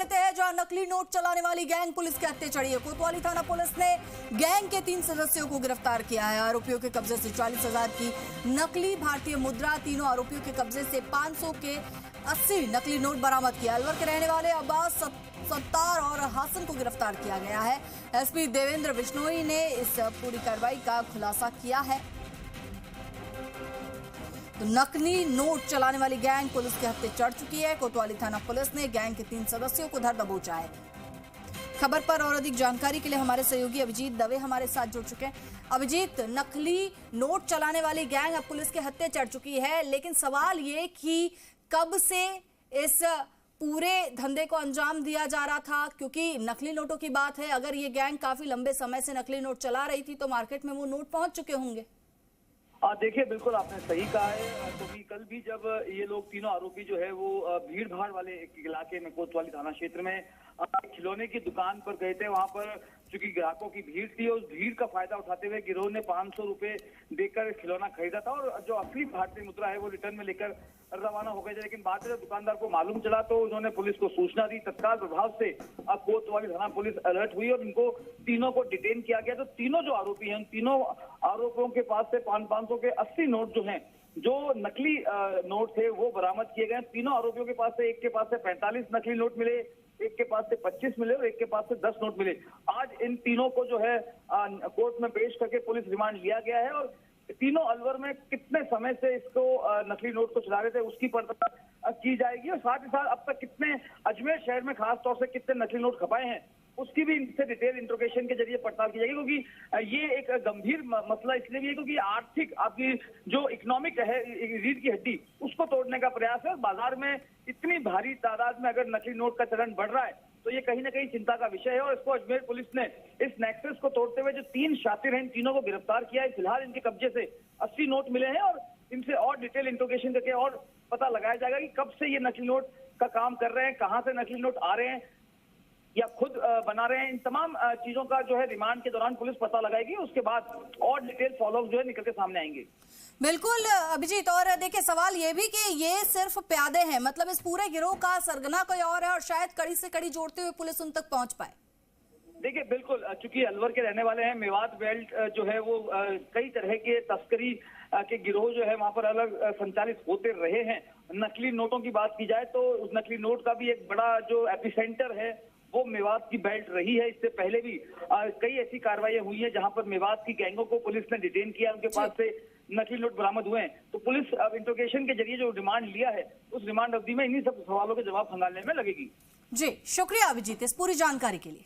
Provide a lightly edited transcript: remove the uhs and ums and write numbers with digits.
लेते हैं जहां नकली नोट चलाने वाली गैंग पुलिस के हत्थे चढ़ी है। कोतवाली थाना पुलिस ने गैंग के 3 सदस्यों को गिरफ्तार किया है। आरोपियों के कब्जे से 40,000 की नकली भारतीय मुद्रा, तीनों आरोपियों के कब्जे से 500 के 80 नकली नोट बरामद किया। अलवर के रहने वाले अब्बास सत्तार और हासन को गिरफ्तार किया गया है। एसपी देवेंद्र बिश्नोई ने इस पूरी कार्रवाई का खुलासा किया है। तो नकली नोट चलाने वाली गैंग पुलिस के हत्थे चढ़ चुकी है। कोतवाली थाना पुलिस ने गैंग के 3 सदस्यों को धर दबोचा है। खबर पर और अधिक जानकारी के लिए हमारे सहयोगी अभिजीत दवे हमारे साथ जुड़ चुके हैं। अभिजीत, नकली नोट चलाने वाली गैंग अब पुलिस के हत्थे चढ़ चुकी है, लेकिन सवाल ये कि कब से इस पूरे धंधे को अंजाम दिया जा रहा था, क्योंकि नकली नोटों की बात है। अगर ये गैंग काफी लंबे समय से नकली नोट चला रही थी तो मार्केट में वो नोट पहुंच चुके होंगे। देखिए, बिल्कुल आपने सही कहा है। क्योंकि कल भी जब ये लोग तीनों आरोपी जो है वो भीड़ भाड़ वाले एक इलाके में कोतवाली थाना क्षेत्र में खिलौने की दुकान पर गए थे। वहां पर चूंकि ग्राहकों की भीड़ थी, उस भीड़ का फायदा उठाते हुए गिरोह ने 500 रुपए देकर खिलौना खरीदा था और जो असली भारतीय मुद्रा है वो रिटर्न में लेकर रवाना हो गए थे। लेकिन बाद में जब दुकानदार को मालूम चला तो उन्होंने पुलिस को सूचना दी। तत्काल प्रभाव से अब कोतवाली थाना पुलिस अलर्ट हुई और इनको तीनों को डिटेन किया गया। तो तीनों जो आरोपी हैं, तीनों आरोपियों के पास से 500 के 80 नोट जो हैं, जो नकली नोट थे वो बरामद किए गए। तीनों आरोपियों के पास से एक के पास से 45 नकली नोट मिले, एक के पास से 25 मिले और एक के पास से 10 नोट मिले। आज इन तीनों को जो है कोर्ट में पेश करके पुलिस रिमांड लिया गया है और तीनों अलवर में कितने समय से इसको नकली नोट को चला रहे थे उसकी पड़ताल की जाएगी और साथ ही साथ अब तक कितने अजमेर शहर में खास तौर से कितने नकली नोट खपाए हैं उसकी भी इनसे डिटेल इंट्रोगेशन के जरिए पड़ताल की जाएगी। क्योंकि ये एक गंभीर मसला इसलिए भी है क्योंकि आर्थिक आपकी जो इकोनॉमिक है रीढ़ की हड्डी उसको तोड़ने का प्रयास है। बाजार में इतनी भारी तादाद में अगर नकली नोट का चलन बढ़ रहा है तो ये कहीं ना कहीं चिंता का विषय है और इसको अजमेर पुलिस ने इस नेक्सस को तोड़ते हुए जो 3 शातिर हैं इन तीनों को गिरफ्तार किया है। फिलहाल इनके कब्जे से 80 नोट मिले हैं और इनसे और डिटेल इंट्रोगेशन करके और पता लगाया जाएगा कि कब से ये नकली नोट का काम कर रहे हैं, कहां से नकली नोट आ रहे हैं या खुद बना रहे हैं। इन तमाम चीजों का जो है रिमांड के दौरान पुलिस पता लगाएगी। उसके बाद और डिटेल फॉलोअप जो है निकल के सामने आएंगे। बिल्कुल अभिजीत, और देखिए सवाल ये भी कि ये सिर्फ प्यादे हैं, मतलब इस पूरे गिरोह का सरगना कोई और है और शायद कड़ी से कड़ी जोड़ते हुए पुलिस उन तक पहुंच पाए। देखिए, बिल्कुल चूंकि अलवर के रहने वाले हैं, मेवात बेल्ट जो है वो कई तरह के तस्करी के गिरोह जो है वहां पर अलग संचालित होते रहे हैं। नकली नोटों की बात की जाए तो उस नकली नोट का भी एक बड़ा जो एपिसेंटर है वो मेवात की बेल्ट रही है। इससे पहले भी कई ऐसी कार्रवाइयां हुई है जहां पर मेवात की गैंगों को पुलिस ने डिटेन किया, उनके पास से नकली नोट बरामद हुए हैं। तो पुलिस अब इंट्रोगेशन के जरिए जो रिमांड लिया है उस रिमांड अवधि में इन्हीं सब सवालों के जवाब खंगालने में लगेगी। जी, शुक्रिया अभिजीत इस पूरी जानकारी के लिए।